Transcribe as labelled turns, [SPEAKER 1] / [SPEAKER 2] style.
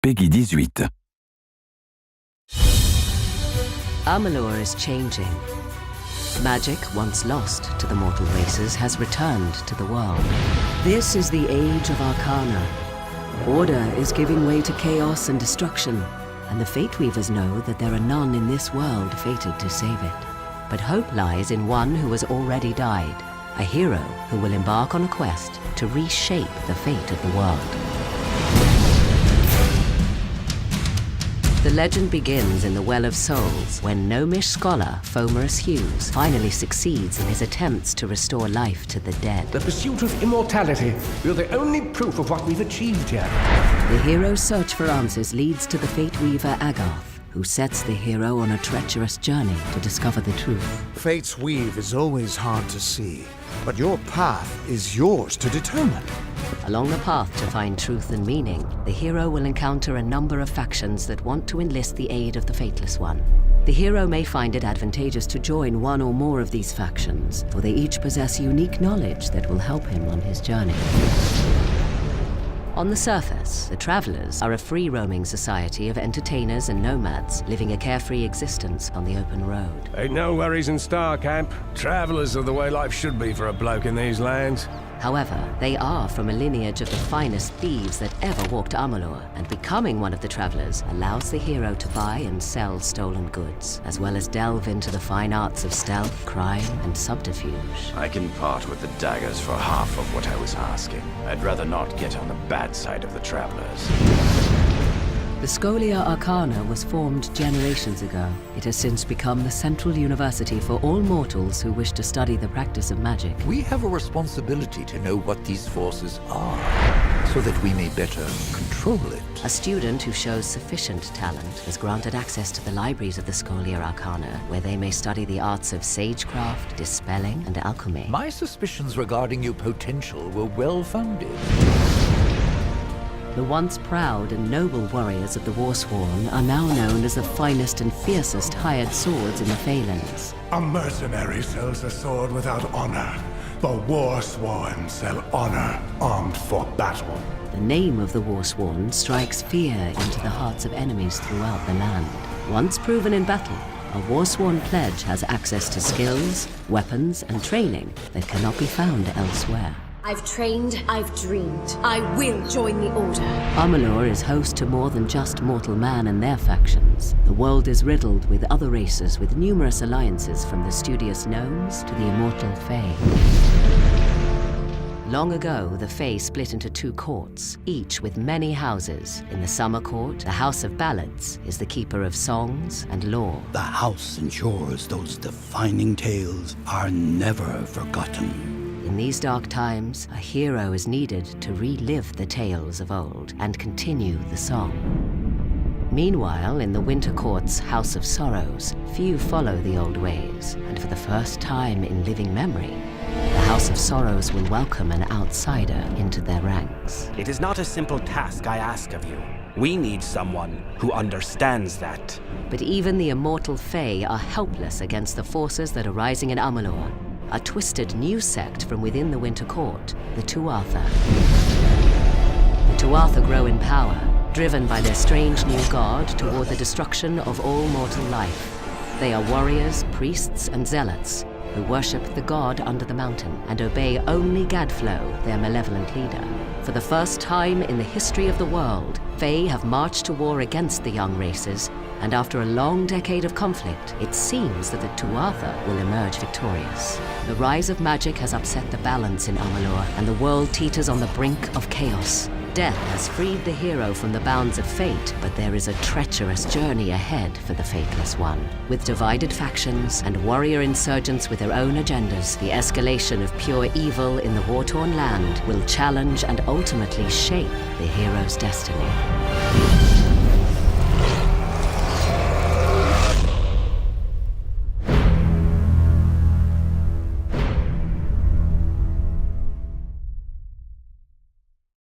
[SPEAKER 1] Peggy 18.
[SPEAKER 2] Amalur is changing. Magic, once lost to the mortal races, has returned to the world. This is the age of Arcana. Order is giving way to chaos and destruction, and the Fate Weavers know that there are none in this world fated to save it. But hope lies in one who has already died, a hero who will embark on a quest to reshape the fate of the world. The legend begins in the Well of Souls, when gnomish scholar Fomerus Hughes finally succeeds in his attempts to restore life to the dead.
[SPEAKER 3] The pursuit of immortality. You're the only proof of what we've achieved here.
[SPEAKER 2] The hero's search for answers leads to the Fate Weaver Agarth, who sets the hero on a treacherous journey to discover the truth.
[SPEAKER 4] Fate's weave is always hard to see, but your path is yours to determine.
[SPEAKER 2] Along the path to find truth and meaning, the hero will encounter a number of factions that want to enlist the aid of the Fateless One. The hero may find it advantageous to join one or more of these factions, for they each possess unique knowledge that will help him on his journey. On the surface, the Travelers are a free-roaming society of entertainers and nomads living a carefree existence on the open road.
[SPEAKER 3] Ain't no worries in Star Camp. Travelers are the way life should be for a bloke in these lands.
[SPEAKER 2] However, they are from a lineage of the finest thieves that ever walked Amalur, and becoming one of the Travelers allows the hero to buy and sell stolen goods, as well as delve into the fine arts of stealth, crime, and subterfuge.
[SPEAKER 5] I can part with the daggers for half of what I was asking. I'd rather not get on the bad side of the Travelers.
[SPEAKER 2] The Scholia Arcana was formed generations ago. It has since become the central university for all mortals who wish to study the practice of magic.
[SPEAKER 6] We have a responsibility to know what these forces are, so that we may better control it.
[SPEAKER 2] A student who shows sufficient talent is granted access to the libraries of the Scholia Arcana, where they may study the arts of sagecraft, dispelling, and alchemy.
[SPEAKER 6] My suspicions regarding your potential were well-founded.
[SPEAKER 2] The once proud and noble warriors of the Warsworn are now known as the finest and fiercest hired swords in the Phalanx.
[SPEAKER 7] A mercenary sells a sword without honor. The Warsworn sell honor armed for battle.
[SPEAKER 2] The name of the Warsworn strikes fear into the hearts of enemies throughout the land. Once proven in battle, a Warsworn pledge has access to skills, weapons, and training that cannot be found elsewhere.
[SPEAKER 8] I've trained, I've dreamed. I will join the Order.
[SPEAKER 2] Amalur is host to more than just mortal man and their factions. The world is riddled with other races with numerous alliances, from the studious gnomes to the immortal Fae. Long ago, the Fae split into two courts, each with many houses. In the Summer Court, the House of Ballads is the keeper of songs and lore.
[SPEAKER 9] The house ensures those defining tales are never forgotten.
[SPEAKER 2] In these dark times, a hero is needed to relive the tales of old and continue the song. Meanwhile, in the Winter Court's House of Sorrows, few follow the old ways, and for the first time in living memory, the House of Sorrows will welcome an outsider into their ranks.
[SPEAKER 10] It is not a simple task I ask of you. We need someone who understands that.
[SPEAKER 2] But even the immortal Fae are helpless against the forces that are rising in Amalur. A twisted new sect from within the Winter Court, the Tuatha. The Tuatha grow in power, driven by their strange new god toward the destruction of all mortal life. They are warriors, priests, and zealots who worship the god under the mountain and obey only Gadflow, their malevolent leader. For the first time in the history of the world, Fae have marched to war against the young races, and after a long decade of conflict, it seems that the Tuatha will emerge victorious. The rise of magic has upset the balance in Amalur, and the world teeters on the brink of chaos. Death has freed the hero from the bounds of fate, but there is a treacherous journey ahead for the Fateless One. With divided factions and warrior insurgents with their own agendas, the escalation of pure evil in the war-torn land will challenge and ultimately shape the hero's destiny.